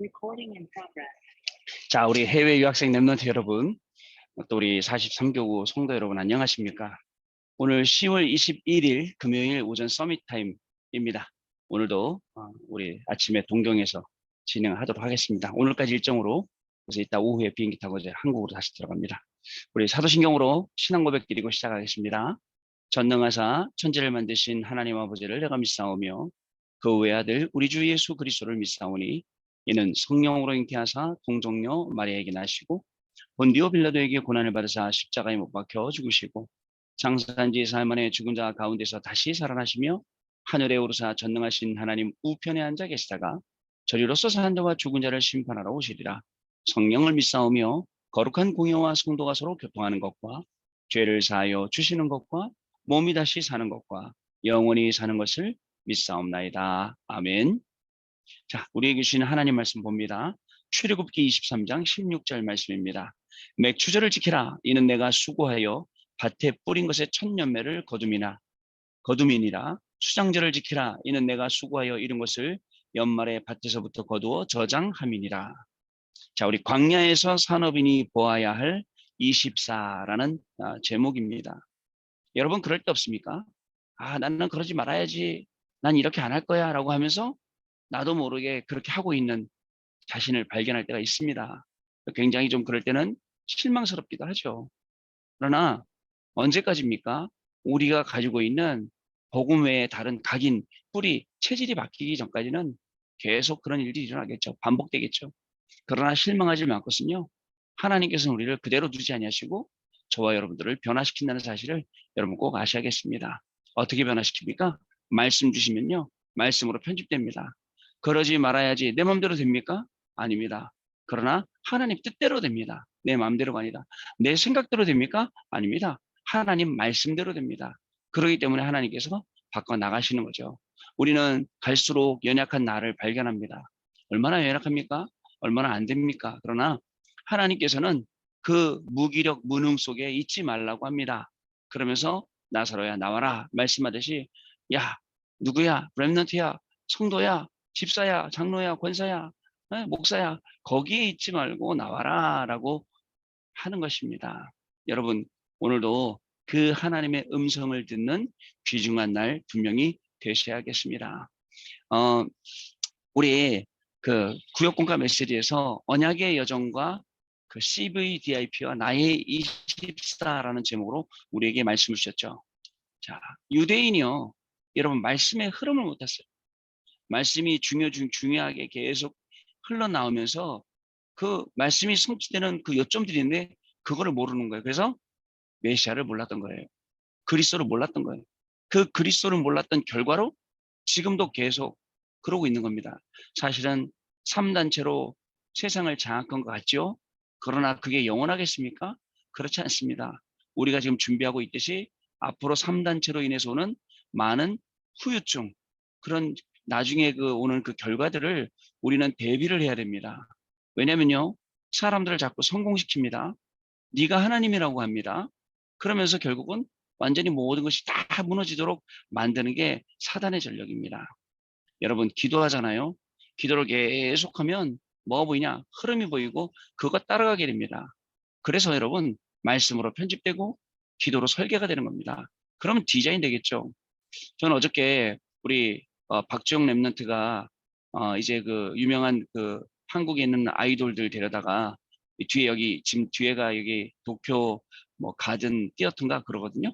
Recording in progress. 자, 우리 해외 유학생 랩런트 여러분, 또 우리 43교구 성도 여러분 안녕하십니까? 오늘 10월 21일 금요일 오전 서밋 타임입니다. 오늘도 우리 아침에 동경에서 진행하도록 하겠습니다. 오늘까지 일정으로 그래서 이따 오후에 비행기 타고 이제 한국으로 다시 들어갑니다. 우리 사도신경으로 신앙 고백 드리고 시작하겠습니다. 전능하사 천지를 만드신 하나님 아버지를 내가 믿사오며 그 외아들 우리 주 예수 그리스도를 믿사오니 이는 성령으로 잉태하사 동정녀 마리아에게 나시고 본디오 빌라도에게 고난을 받으사 십자가에 못 박혀 죽으시고 장사한 지 사흘 만에 죽은 자 가운데서 다시 살아나시며 하늘에 오르사 전능하신 하나님 우편에 앉아 계시다가 저리로서 산 자와 죽은 자를 심판하러 오시리라. 성령을 믿사오며 거룩한 공회와 성도가 서로 교통하는 것과 죄를 사하여 주시는 것과 몸이 다시 사는 것과 영원히 사는 것을 믿사옵나이다. 아멘. 자, 우리에게 주시는 하나님 말씀 봅니다. 출애굽기 23장 16절 말씀입니다. 맥추절을 지키라. 이는 내가 수고하여 밭에 뿌린 것의 첫 열매를 거둠이니라. 수장절을 지키라. 이는 내가 수고하여 이룬 것을 연말에 밭에서부터 거두어 저장함이니라. 자, 우리 광야에서 산업인이 보아야 할 24라는 제목입니다. 여러분 그럴 때 없습니까? 나는 그러지 말아야지. 난 이렇게 안 할 거야 라고 하면서 나도 모르게 그렇게 하고 있는 자신을 발견할 때가 있습니다. 굉장히 좀 그럴 때는 실망스럽기도 하죠. 그러나 언제까지입니까? 우리가 가지고 있는 복음 외의 다른 각인, 뿌리, 체질이 바뀌기 전까지는 계속 그런 일들이 일어나겠죠. 반복되겠죠. 그러나 실망하지 말것은요. 하나님께서는 우리를 그대로 두지 아니하시고 저와 여러분들을 변화시킨다는 사실을 여러분 꼭 아셔야겠습니다. 어떻게 변화시킵니까? 말씀 주시면요. 말씀으로 편집됩니다. 그러지 말아야지 내 마음대로 됩니까? 아닙니다. 그러나 하나님 뜻대로 됩니다. 내 마음대로가 아니다. 내 생각대로 됩니까? 아닙니다. 하나님 말씀대로 됩니다. 그렇기 때문에 하나님께서 바꿔 나가시는 거죠. 우리는 갈수록 연약한 나를 발견합니다. 얼마나 연약합니까? 얼마나 안 됩니까? 그러나 하나님께서는 그 무기력 무능 속에 있지 말라고 합니다. 그러면서 나사로야 나와라 말씀하듯이 야 누구야 렘넌트야 성도야 집사야 장로야 권사야 목사야 거기에 있지 말고 나와라 라고 하는 것입니다. 여러분 오늘도 그 하나님의 음성을 듣는 귀중한 날 분명히 되셔야겠습니다. 우리 그 구역공과 메시지에서 언약의 여정과 그 CVDIP와 나의 24라는 제목으로 우리에게 말씀을 주셨죠. 자, 유대인이요. 여러분 말씀의 흐름을 못 탔어요. 말씀이 중요하게 계속 흘러나오면서 그 말씀이 성취되는 그 요점들이 있는데 그거를 모르는 거예요. 그래서 메시아를 몰랐던 거예요. 그리스도를 몰랐던 거예요. 그 그리스도를 몰랐던 결과로 지금도 계속 그러고 있는 겁니다. 사실은 3단체로 세상을 장악한 것 같죠? 그러나 그게 영원하겠습니까? 그렇지 않습니다. 우리가 지금 준비하고 있듯이 앞으로 3단체로 인해서 오는 많은 후유증, 그런 나중에 오는 그 결과들을 우리는 대비를 해야 됩니다. 왜냐면요, 사람들을 자꾸 성공시킵니다. 네가 하나님이라고 합니다. 그러면서 결국은 완전히 모든 것이 다 무너지도록 만드는 게 사단의 전략입니다. 여러분 기도하잖아요. 기도를 계속하면 뭐가 보이냐? 흐름이 보이고 그거 따라가게 됩니다. 그래서 여러분 말씀으로 편집되고 기도로 설계가 되는 겁니다. 그러면 디자인 되겠죠. 저는 어저께 우리 박주영 랩런트가 이제 그 유명한 그 한국에 있는 아이돌들 데려다가 뒤에 여기 지금 뒤에가 여기 도쿄 뭐 가든 티어터인가 그러거든요.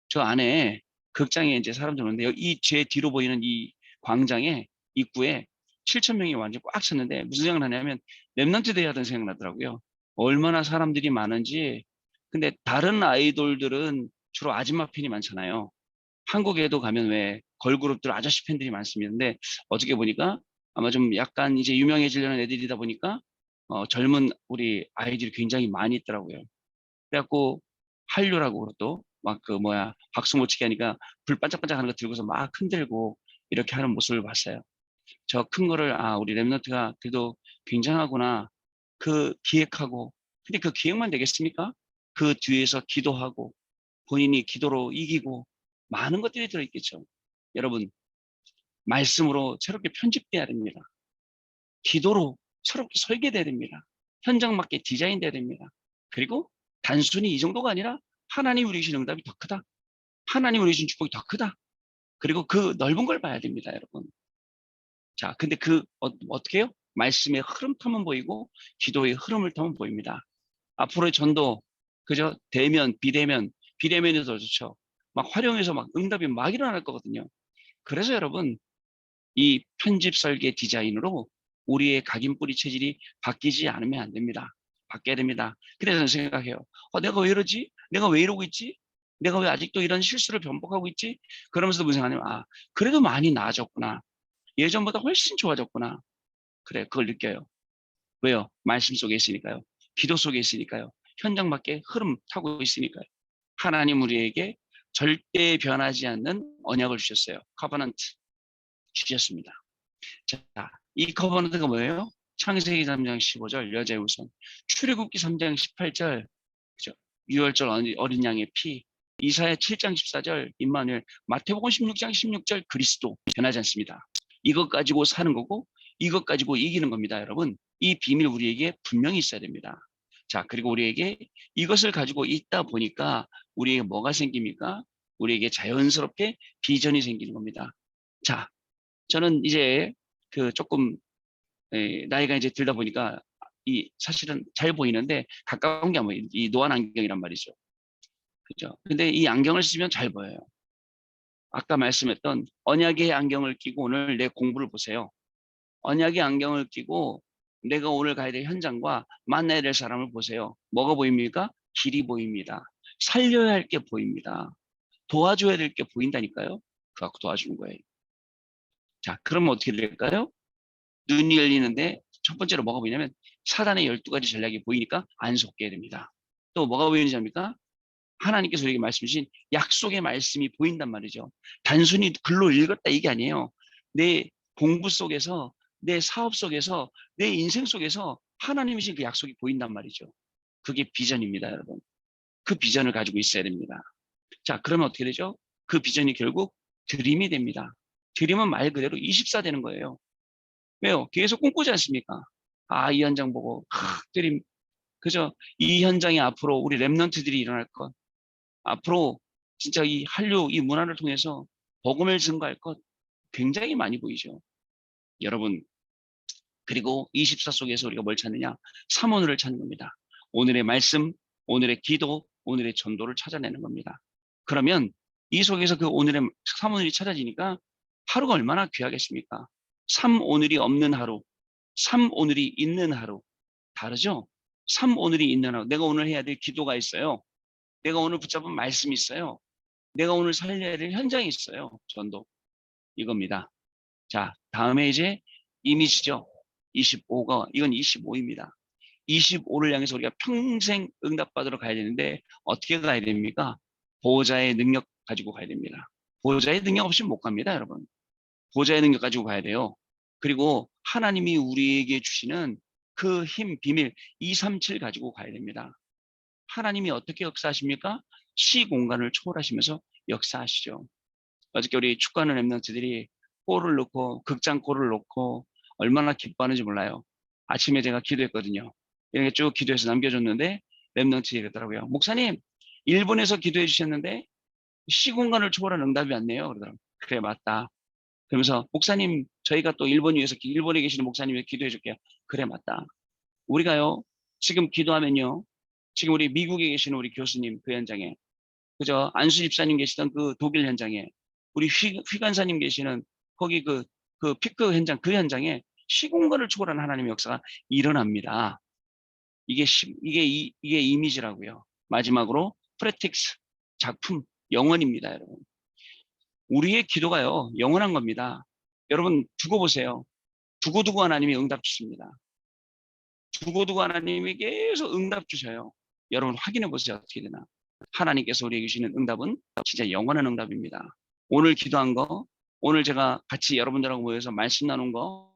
저 안에 극장에 이제 사람들 오는데 이 제 뒤로 보이는 이 광장에 입구에 7천 명이 완전 꽉 찼는데 무슨 생각나냐면 랩런트 대회 하던 생각나더라고요. 얼마나 사람들이 많은지. 근데 다른 아이돌들은 주로 아줌마 팬이 많잖아요. 한국에도 가면 왜 걸그룹들 아저씨 팬들이 많습니다. 근데 어저께 보니까 아마 좀 약간 이제 유명해지려는 애들이다 보니까 젊은 우리 아이들이 굉장히 많이 있더라고요. 그래갖고 한류라고 또 막 그 뭐야 박수 못 치게 하니까 불 반짝반짝하는 거 들고서 막 흔들고 이렇게 하는 모습을 봤어요. 저 큰 거를 우리 랩런트가 그래도 굉장하구나. 그 기획하고 근데 그 기획만 되겠습니까? 그 뒤에서 기도하고 본인이 기도로 이기고 많은 것들이 들어있겠죠. 여러분 말씀으로 새롭게 편집돼야 됩니다. 기도로 새롭게 설계돼야 됩니다. 현장 맞게 디자인돼야 됩니다. 그리고 단순히 이 정도가 아니라 하나님 우리 주신 응답이 더 크다. 하나님 우리 주신 축복이 더 크다. 그리고 그 넓은 걸 봐야 됩니다, 여러분. 자, 근데 어떻게 해요? 말씀의 흐름 타면 보이고 기도의 흐름을 타면 보입니다. 앞으로의 전도, 그죠? 대면, 비대면, 비대면이 더 좋죠. 막 활용해서 막 응답이 막 일어날 거거든요. 그래서 여러분, 이 편집 설계 디자인으로 우리의 각인뿌리 체질이 바뀌지 않으면 안 됩니다. 바뀌어야 됩니다. 그래서 저는 생각해요. 내가 왜 이러지? 내가 왜 이러고 있지? 내가 왜 아직도 이런 실수를 반복하고 있지? 그러면서도 무슨 생각하냐면, 그래도 많이 나아졌구나. 예전보다 훨씬 좋아졌구나. 그래, 그걸 느껴요. 왜요? 말씀 속에 있으니까요. 기도 속에 있으니까요. 현장 밖에 흐름 타고 있으니까요. 하나님 우리에게 절대 변하지 않는 언약을 주셨어요. 커버넌트 주셨습니다. 자, 이 커버넌트가 뭐예요? 창세기 3장 15절 여자의 우선, 출애굽기 3장 18절, 그죠? 유월절 어린 양의 피, 이사야 7장 14절 임마누엘, 마태복음 16장 16절 그리스도 변하지 않습니다. 이것 가지고 사는 거고 이것 가지고 이기는 겁니다, 여러분. 이 비밀 우리에게 분명히 있어야 됩니다. 자, 그리고 우리에게 이것을 가지고 있다 보니까 우리에게 뭐가 생깁니까? 우리에게 자연스럽게 비전이 생기는 겁니다. 자, 저는 이제 조금 나이가 이제 들다 보니까 이 사실은 잘 보이는데 가까운 게 아니에요. 이 노안 안경이란 말이죠. 그죠? 근데 이 안경을 쓰면 잘 보여요. 아까 말씀했던 언약의 안경을 끼고 오늘 내 공부를 보세요. 언약의 안경을 끼고 내가 오늘 가야 될 현장과 만나야 될 사람을 보세요. 뭐가 보입니까? 길이 보입니다. 살려야 할 게 보입니다. 도와줘야 될 게 보인다니까요. 그거 갖고 도와주는 거예요. 자, 그러면 어떻게 될까요? 눈이 열리는데 첫 번째로 뭐가 보이냐면 사단의 12가지 전략이 보이니까 안 속게 됩니다. 또 뭐가 보이는지 압니까? 하나님께서 우리에게 말씀 주신 약속의 말씀이 보인단 말이죠. 단순히 글로 읽었다 이게 아니에요. 내 공부 속에서, 내 사업 속에서, 내 인생 속에서 하나님이 주신 그 약속이 보인단 말이죠. 그게 비전입니다, 여러분. 그 비전을 가지고 있어야 됩니다. 자, 그러면 어떻게 되죠? 그 비전이 결국 드림이 됩니다. 드림은 말 그대로 24 되는 거예요. 왜요? 계속 꿈꾸지 않습니까? 이 현장 보고, 드림. 그죠? 이 현장에 앞으로 우리 랩런트들이 일어날 것. 앞으로 진짜 이 한류, 이 문화를 통해서 복음을 증거할 것 굉장히 많이 보이죠. 여러분, 그리고 24 속에서 우리가 뭘 찾느냐? 3오늘을 찾는 겁니다. 오늘의 말씀, 오늘의 기도, 오늘의 전도를 찾아내는 겁니다. 그러면 이 속에서 그 오늘의 3오늘이 찾아지니까 하루가 얼마나 귀하겠습니까? 3오늘이 없는 하루, 3오늘이 있는 하루. 다르죠? 3오늘이 있는 하루. 내가 오늘 해야 될 기도가 있어요. 내가 오늘 붙잡은 말씀이 있어요. 내가 오늘 살려야 될 현장이 있어요. 전도. 이겁니다. 자, 다음에 이제 이미지죠. 25가, 이건 25입니다. 25를 향해서 우리가 평생 응답받으러 가야 되는데 어떻게 가야 됩니까? 보호자의 능력 가지고 가야 됩니다. 보호자의 능력 없이 못 갑니다, 여러분. 보호자의 능력 가지고 가야 돼요. 그리고 하나님이 우리에게 주시는 그 힘, 비밀, 237 가지고 가야 됩니다. 하나님이 어떻게 역사하십니까? 시공간을 초월하시면서 역사하시죠. 어저께 우리 축구하는 랩런트들이 골을 넣고 극장 골을 넣고 얼마나 기뻐하는지 몰라요. 아침에 제가 기도했거든요. 이렇게 쭉 기도해서 남겨줬는데 랩런트 얘기하더라고요. 목사님, 일본에서 기도해 주셨는데 시공간을 초월한 응답이 왔네요. 그러더라고요. 그래, 맞다. 그러면서 목사님, 저희가 또 일본에 계시는 목사님이 기도해 줄게요. 그래, 맞다. 우리가요, 지금 기도하면요, 지금 우리 미국에 계시는 우리 교수님 그 현장에, 그죠? 안수 집사님 계시던 그 독일 현장에, 우리 휘간사님 계시는 거기 그 피크 현장, 그 현장에 시공간을 초월한 하나님의 역사가 일어납니다. 이게 이미지라고요. 마지막으로 프레틱스 작품 영원입니다, 여러분. 우리의 기도가요 영원한 겁니다. 여러분 두고 보세요. 두고두고 하나님이 응답 주십니다. 두고두고 하나님이 계속 응답 주셔요. 여러분 확인해 보세요. 어떻게 되나. 하나님께서 우리에게 주시는 응답은 진짜 영원한 응답입니다. 오늘 기도한 거, 오늘 제가 같이 여러분들하고 모여서 말씀 나눈 거,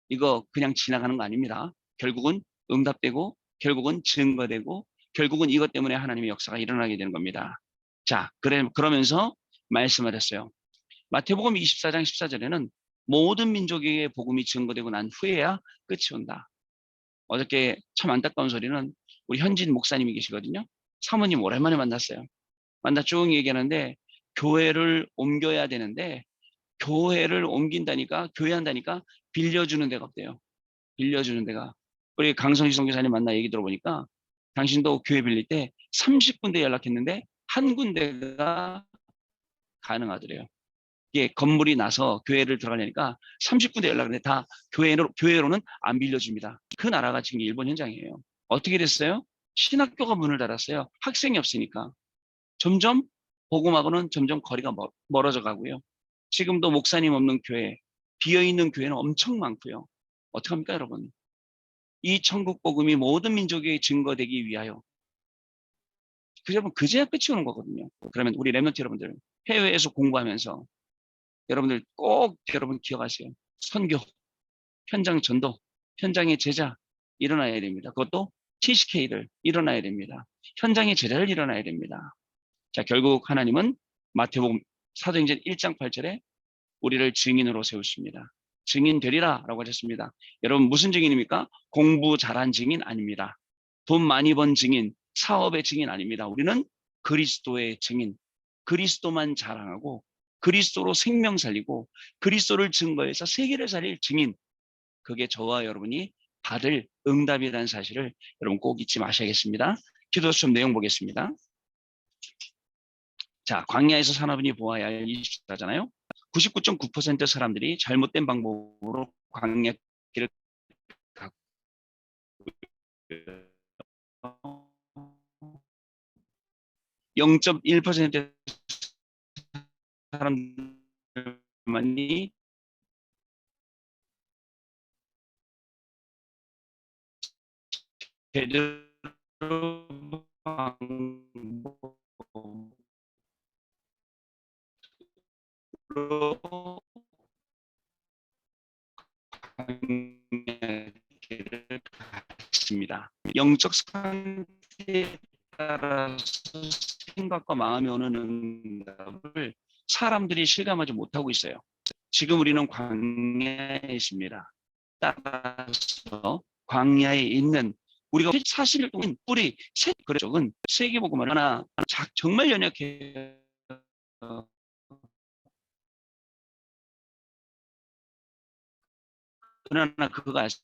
이거 그냥 지나가는 거 아닙니다. 결국은 응답되고, 결국은 증거되고, 결국은 이것 때문에 하나님의 역사가 일어나게 되는 겁니다. 자, 그러면서 말씀하셨어요. 마태복음 24장 14절에는 모든 민족에게 복음이 증거되고 난 후에야 끝이 온다. 어저께 참 안타까운 소리는 우리 현진 목사님이 계시거든요. 사모님 오랜만에 만났어요. 만나 쭉 얘기하는데 교회를 옮겨야 되는데 교회를 옮긴다니까 교회 한다니까 빌려주는 데가 없대요. 빌려주는 데가. 우리 강성희 선교사님 만나 얘기 들어보니까 당신도 교회 빌릴 때 30군데 연락했는데 한 군데가 가능하더래요. 이게 건물이 나서 교회를 들어가려니까 30군데 연락했는데 다 교회로는 안 빌려줍니다. 그 나라가 지금 일본 현장이에요. 어떻게 됐어요? 신학교가 문을 닫았어요. 학생이 없으니까. 점점 복음하고는 점점 거리가 멀어져 가고요. 지금도 목사님 없는 교회, 비어있는 교회는 엄청 많고요. 어떡합니까, 여러분? 이 천국 복음이 모든 민족에게 증거되기 위하여 여러분 그제야 끝이 오는 거거든요. 그러면 우리 랩런트 여러분들 해외에서 공부하면서 여러분들 꼭 여러분 기억하세요. 선교, 현장 전도, 현장의 제자 일어나야 됩니다. 그것도 TCK를 일어나야 됩니다. 현장의 제자를 일어나야 됩니다. 자, 결국 하나님은 마태복음 사도행전 1장 8절에 우리를 증인으로 세우십니다. 증인 되리라 라고 하셨습니다. 여러분 무슨 증인입니까? 공부 잘한 증인 아닙니다. 돈 많이 번 증인, 사업의 증인 아닙니다. 우리는 그리스도의 증인, 그리스도만 자랑하고 그리스도로 생명 살리고 그리스도를 증거해서 세계를 살릴 증인, 그게 저와 여러분이 받을 응답이라는 사실을 여러분 꼭 잊지 마셔야겠습니다. 기도 좀 내용 보겠습니다. 자, 광야에서 사나분이 보아야 할 24잖아요. 99.9% 사람들이 잘못된 방법으로 광야 길을 가고 0.1% 사람들만이 제대로 방법으로 길을 갔습니다. 영적 상태에 따라서 생각과 마음이 오는 응답을 사람들이 실감하지 못하고 있어요. 지금 우리는 광야에 있습니다. 따라서 광야에 있는 우리가 40일 동안 뿌리 그쪽은 세계복음을 하나 정말 연약해요. 그러나 그거 아시죠?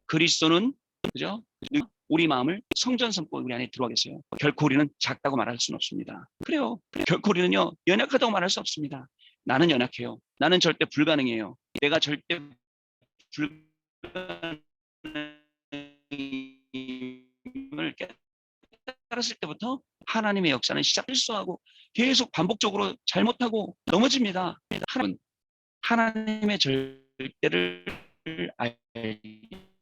그리스도는 그죠? 우리 마음을 성전 선포 우리 안에 들어가겠어요. 결코 우리는 작다고 말할 수는 없습니다. 그래요. 결코 우리는요 연약하다고 말할 수 없습니다. 나는 연약해요. 나는 절대 불가능해요. 내가 절대 불가능을 깨달았을 때부터 하나님의 역사는 실수하고 계속 반복적으로 잘못하고 넘어집니다. 하나님의 절대를 알게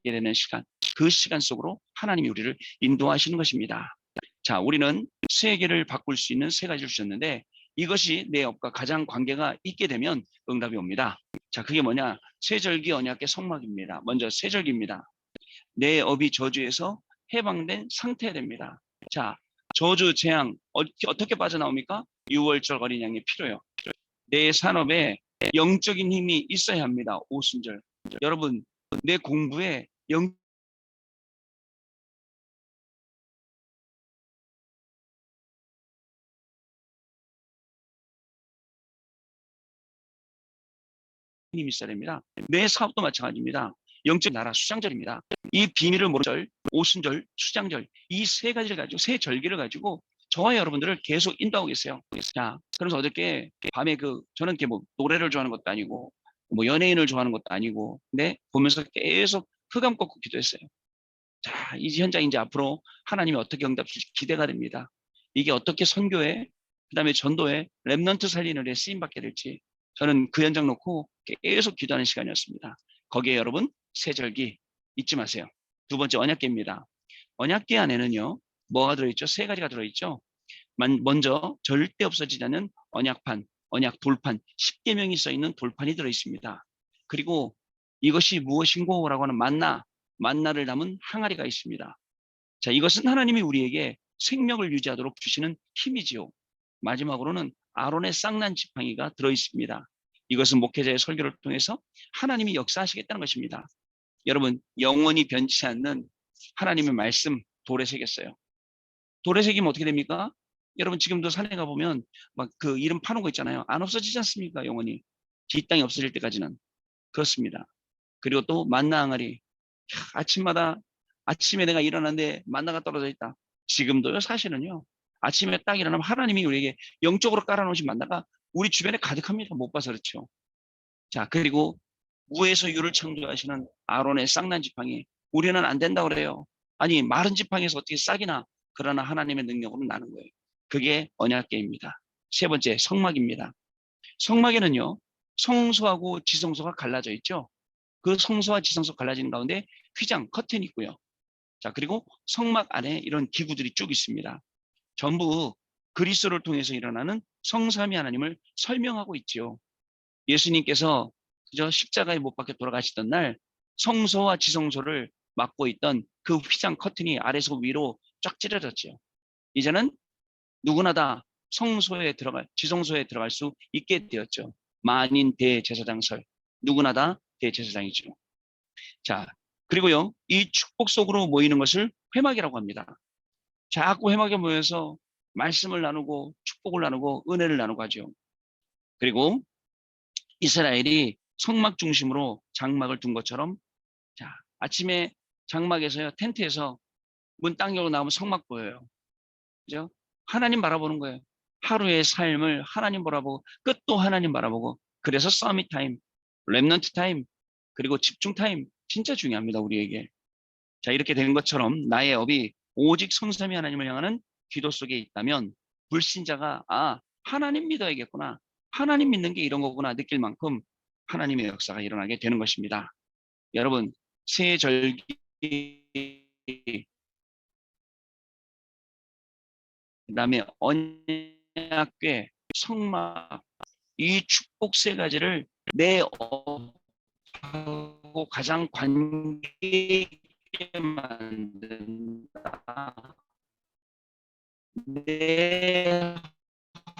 되는 시간, 그 시간 속으로 하나님이 우리를 인도하시는 것입니다. 자, 우리는 세계를 바꿀 수 있는 세 가지를 주셨는데 이것이 내 업과 가장 관계가 있게 되면 응답이 옵니다. 자, 그게 뭐냐? 세절기 언약의 성막입니다. 먼저 세절기입니다. 내 업이 저주에서 해방된 상태가 됩니다. 자, 저주, 재앙 어떻게 빠져나옵니까? 6월절 어린 양의 피로요. 내 산업에 영적인 힘이 있어야 합니다. 오순절. 여러분, 내 공부에 영적인 힘이 있어야 됩니다. 내 사업도 마찬가지입니다. 영적 나라 수장절입니다. 이 비밀을 모르는 절, 오순절, 수장절 이 세 가지를 가지고 세 절기를 가지고 저와 여러분들을 계속 인도하고 계세요. 자, 그래서 어저께 밤에 저는 이렇게 뭐 노래를 좋아하는 것도 아니고 뭐 연예인을 좋아하는 것도 아니고 근데 보면서 계속 흑암 꺾고 기도했어요. 자, 이 현장 이제 앞으로 하나님이 어떻게 응답하실지 기대가 됩니다. 이게 어떻게 선교에 그다음에 전도에 렘넌트 살리는 데 쓰임 받게 될지 저는 그 현장 놓고 계속 기도하는 시간이었습니다. 거기에 여러분 세절기 잊지 마세요. 두 번째 언약궤입니다. 언약궤 안에는요 뭐가 들어있죠? 세 가지가 들어있죠. 먼저 절대 없어지지 않는 언약판, 언약 돌판, 10계명이 써있는 돌판이 들어있습니다. 그리고 이것이 무엇인고라고 하는 만나를 담은 항아리가 있습니다. 자, 이것은 하나님이 우리에게 생명을 유지하도록 주시는 힘이지요. 마지막으로는 아론의 쌍난 지팡이가 들어있습니다. 이것은 목회자의 설교를 통해서 하나님이 역사하시겠다는 것입니다. 여러분, 영원히 변치 않는 하나님의 말씀 돌에 새겼어요. 돌에 새기면 어떻게 됩니까? 여러분, 지금도 산에 가보면 막 그 이름 파는 거 있잖아요. 안 없어지지 않습니까? 영원히. 이 땅이 없어질 때까지는. 그렇습니다. 그리고 또 만나 항아리. 아침마다 아침에 내가 일어났는데 만나가 떨어져 있다. 지금도요, 사실은요. 아침에 딱 일어나면 하나님이 우리에게 영적으로 깔아놓으신 만나가 우리 주변에 가득합니다. 못 봐서 그렇죠. 자, 그리고 무에서 유를 창조하시는 아론의 쌍난 지팡이. 우리는 안 된다고 그래요. 아니, 마른 지팡이에서 어떻게 싹이나. 그러나 하나님의 능력으로 나는 거예요. 그게 언약궤입니다. 세 번째, 성막입니다. 성막에는요, 성소하고 지성소가 갈라져 있죠. 그 성소와 지성소 갈라지는 가운데 휘장, 커튼이 있고요. 자, 그리고 성막 안에 이런 기구들이 쭉 있습니다. 전부 그리스도를 통해서 일어나는 성삼위 하나님을 설명하고 있지요. 예수님께서 그저 십자가에 못 박혀 돌아가시던 날 성소와 지성소를 막고 있던 그 휘장 커튼이 아래서 위로 쫙 찢어졌죠. 이제는 누구나 다 성소에 들어갈, 지성소에 들어갈 수 있게 되었죠. 만인 대제사장설, 누구나 다 대제사장이죠. 자, 그리고요, 이 축복 속으로 모이는 것을 회막이라고 합니다. 자꾸 회막에 모여서 말씀을 나누고 축복을 나누고 은혜를 나누고 하죠. 그리고 이스라엘이 성막 중심으로 장막을 둔 것처럼, 자, 아침에 장막에서요, 텐트에서 문 딱 열고 나오면 성막 보여요. 그죠? 하나님 바라보는 거예요. 하루의 삶을 하나님 바라보고 끝도 하나님 바라보고, 그래서 서밋 타임, 렘넌트 타임, 그리고 집중 타임 진짜 중요합니다, 우리에게. 자, 이렇게 된 것처럼 나의 업이 오직 성삼위 하나님을 향하는 기도 속에 있다면 불신자가 하나님 믿어야겠구나, 하나님 믿는 게 이런 거구나 느낄 만큼 하나님의 역사가 일어나게 되는 것입니다. 여러분, 새 절기, 그다음에 언약궤, 성막, 이 축복 세 가지를 내 업하고 가장 관계 있게 만든다. 내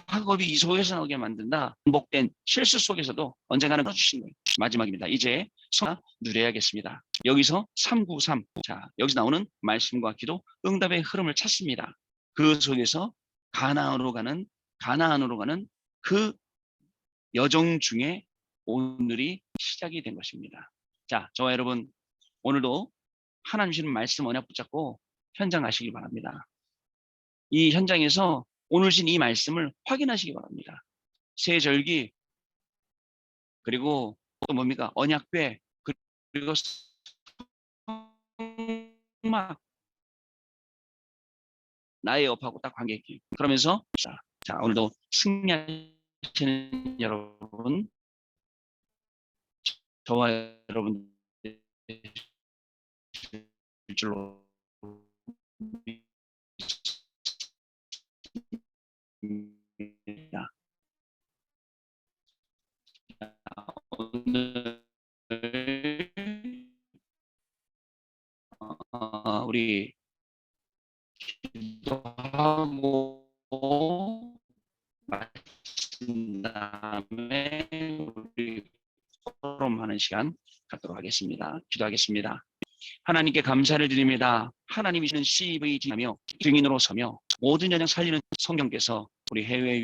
학업이 이 속에서 나오게 만든다. 반복된 실수 속에서도 언젠가는 주신 거예요. 마지막입니다. 이제 성화 누려야겠습니다. 여기서 393. 자, 여기서 나오는 말씀과 기도, 응답의 흐름을 찾습니다. 그 속에서 가나안으로 가는 그 여정 중에 오늘이 시작이 된 것입니다. 자, 저와 여러분, 오늘도 하나님 주시는 말씀 언약 붙잡고 현장 가시기 바랍니다. 이 현장에서 오늘 신 이 말씀을 확인하시기 바랍니다. 새 절기, 그리고 또 뭡니까? 언약궤, 그리고 성막, 나의 업하고 딱 관계 있게. 그러면서 자, 오늘도 승리하시는 여러분, 저와 여러분 줄로 믿습니다. 오늘 우리 기도하고 마친 다음에 우리 포럼하는 시간 갖도록 하겠습니다. 기도하겠습니다. 하나님께 감사를 드립니다. 하나님이 주는 CVG하며 증인으로 서며 모든 연양 살리는 성령께서 우리 해외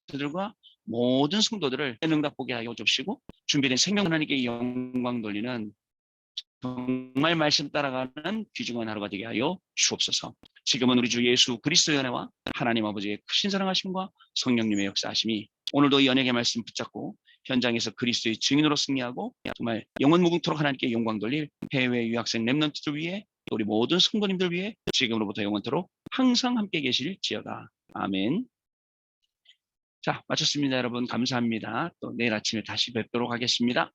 유학생들과 모든 성도들을 능답 보게 하여 주시고, 준비된 생명 하나님께 영광 돌리는 정말 말씀 따라가는 귀중한 하루가 되게 하여 주옵소서. 지금은 우리 주 예수 그리스도의 은혜와 하나님 아버지의 크신 사랑하심과 성령님의 역사하심이 오늘도 이 언약의 말씀 붙잡고 현장에서 그리스도의 증인으로 승리하고 정말 영원 무궁토록 하나님께 영광 돌릴 해외 유학생 렘넌트들 위해, 우리 모든 성도님들 위해 지금으로부터 영원토록 항상 함께 계실지어다. 아멘. 자, 마쳤습니다. 여러분 감사합니다. 또 내일 아침에 다시 뵙도록 하겠습니다.